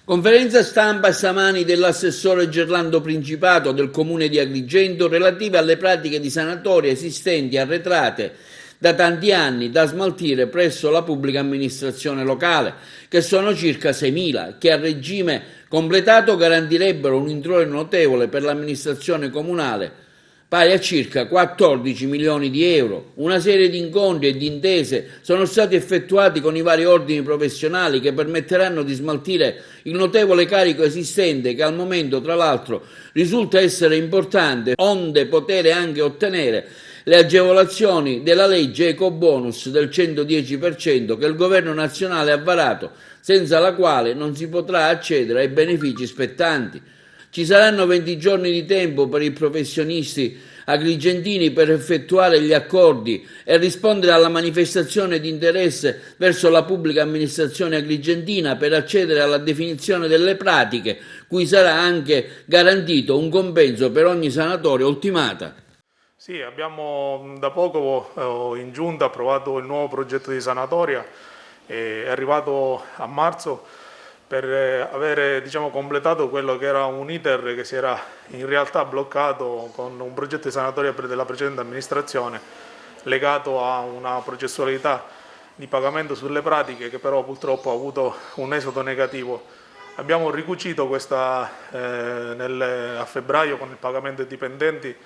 Conferenza stampa stamani dell'assessore Gerlando Principato del comune di Agrigento relativa alle pratiche di sanatoria esistenti arretrate da tanti anni da smaltire presso la pubblica amministrazione locale, che sono circa 6.000, che a regime completato garantirebbero un introito notevole per l'amministrazione comunale pari a circa 14 milioni di euro. Una serie di incontri e di intese sono stati effettuati con i vari ordini professionali che permetteranno di smaltire il notevole carico esistente che al momento, tra l'altro, risulta essere importante, onde poter anche ottenere le agevolazioni della legge Ecobonus del 110% che il governo nazionale ha varato, senza la quale non si potrà accedere ai benefici spettanti. Ci saranno 20 giorni di tempo per i professionisti agrigentini per effettuare gli accordi e rispondere alla manifestazione di interesse verso la pubblica amministrazione agrigentina per accedere alla definizione delle pratiche, cui sarà anche garantito un compenso per ogni sanatoria ultimata. Sì, abbiamo da poco in giunta approvato il nuovo progetto di sanatoria, è arrivato a marzo per avere completato quello che era un iter che si era in realtà bloccato con un progetto di sanatoria della precedente amministrazione legato a una processualità di pagamento sulle pratiche che però purtroppo ha avuto un esito negativo. Abbiamo ricucito questa a febbraio con il pagamento ai dipendenti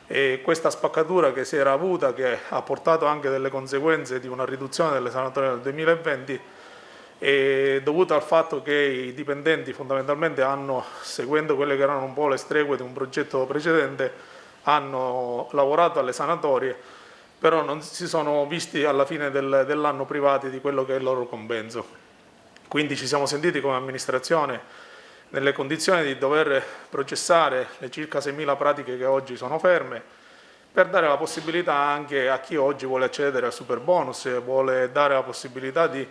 e questa spaccatura che si era avuta, che ha portato anche delle conseguenze di una riduzione delle sanatorie nel 2020, è dovuta al fatto che i dipendenti fondamentalmente seguendo quelle che erano un po' le streghe di un progetto precedente, hanno lavorato alle sanatorie, però non si sono visti alla fine dell'anno privati di quello che è il loro compenso. Quindi ci siamo sentiti come amministrazione nelle condizioni di dover processare le circa 6.000 pratiche che oggi sono ferme, per dare la possibilità anche a chi oggi vuole accedere al superbonus, vuole dare la possibilità di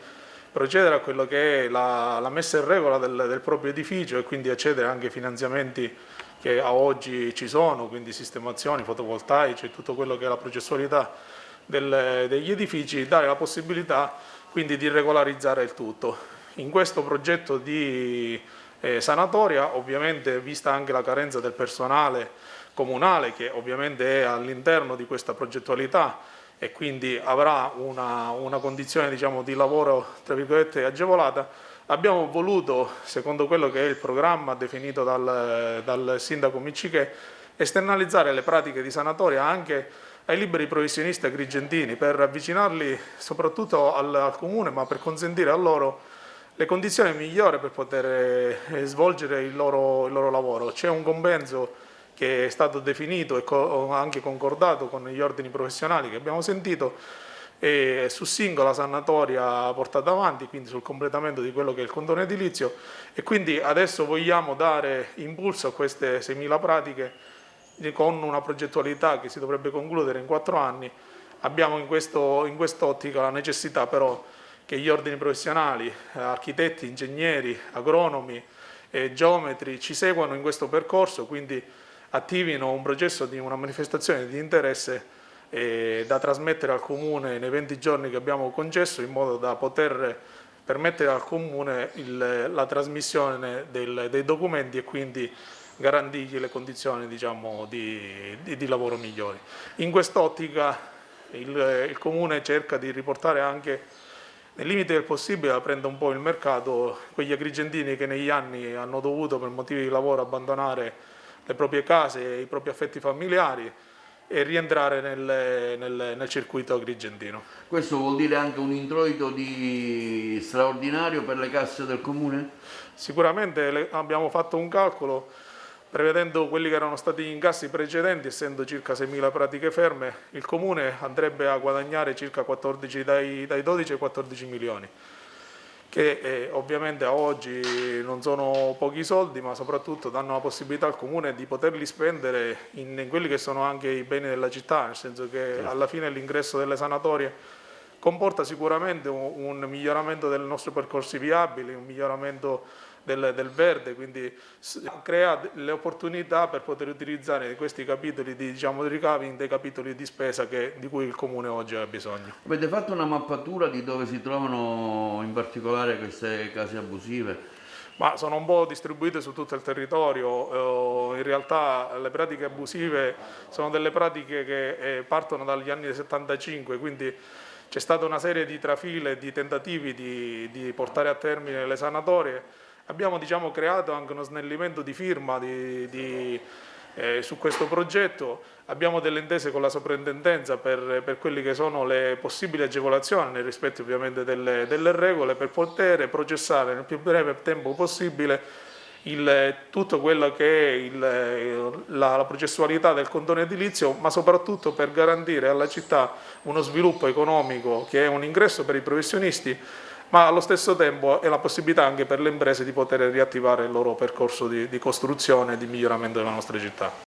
procedere a quello che è la messa in regola del proprio edificio e quindi accedere anche ai finanziamenti che a oggi ci sono, quindi sistemazioni, fotovoltaici e tutto quello che è la processualità degli edifici, dare la possibilità quindi di regolarizzare il tutto. In questo progetto di sanatoria, ovviamente vista anche la carenza del personale comunale che ovviamente è all'interno di questa progettualità e quindi avrà una condizione di lavoro tra virgolette agevolata, abbiamo voluto, secondo quello che è il programma definito dal sindaco Miccichè, esternalizzare le pratiche di sanatoria anche ai liberi professionisti agrigentini per avvicinarli soprattutto al comune, ma per consentire a loro le condizioni migliori per poter svolgere il loro lavoro. C'è un compenso che è stato definito e anche concordato con gli ordini professionali che abbiamo sentito e su singola sanatoria portata avanti, quindi sul completamento di quello che è il condono edilizio, e quindi adesso vogliamo dare impulso a queste 6.000 pratiche con una progettualità che si dovrebbe concludere in 4 anni. Abbiamo in quest'ottica la necessità però che gli ordini professionali, architetti, ingegneri, agronomi, geometri ci seguano in questo percorso, quindi attivino un processo di una manifestazione di interesse da trasmettere al Comune nei 20 giorni che abbiamo concesso, in modo da poter permettere al Comune la trasmissione dei documenti e quindi garantirgli le condizioni di lavoro migliori. In quest'ottica il Comune cerca di riportare anche nel limite del possibile, aprendo un po' il mercato, quegli agrigentini che negli anni hanno dovuto per motivi di lavoro abbandonare le proprie case e i propri affetti familiari e rientrare nel circuito agrigentino. Questo vuol dire anche un introito straordinario per le casse del comune? Sicuramente abbiamo fatto un calcolo prevedendo quelli che erano stati gli incassi precedenti, essendo circa 6.000 pratiche ferme, il Comune andrebbe a guadagnare circa 14, dai 12 ai 14 milioni, che ovviamente a oggi non sono pochi soldi, ma soprattutto danno la possibilità al Comune di poterli spendere in quelli che sono anche i beni della città, nel senso che alla fine l'ingresso delle sanatorie comporta sicuramente un miglioramento dei nostri percorsi viabili, un miglioramento del verde, quindi crea le opportunità per poter utilizzare questi capitoli di ricavi in dei capitoli di spesa di cui il Comune oggi ha bisogno. Avete fatto una mappatura di dove si trovano in particolare queste case abusive? Ma sono un po' distribuite su tutto il territorio. In realtà le pratiche abusive sono delle pratiche che partono dagli anni 75, quindi c'è stata una serie di trafile e di tentativi di portare a termine le sanatorie. Abbiamo creato anche uno snellimento di firma su questo progetto. Abbiamo delle intese con la soprintendenza per quelle che sono le possibili agevolazioni nel rispetto ovviamente delle regole, per poter processare nel più breve tempo possibile tutto quello che è la processualità del condono edilizio, ma soprattutto per garantire alla città uno sviluppo economico che è un ingresso per i professionisti, ma allo stesso tempo è la possibilità anche per le imprese di poter riattivare il loro percorso di costruzione e di miglioramento della nostra città.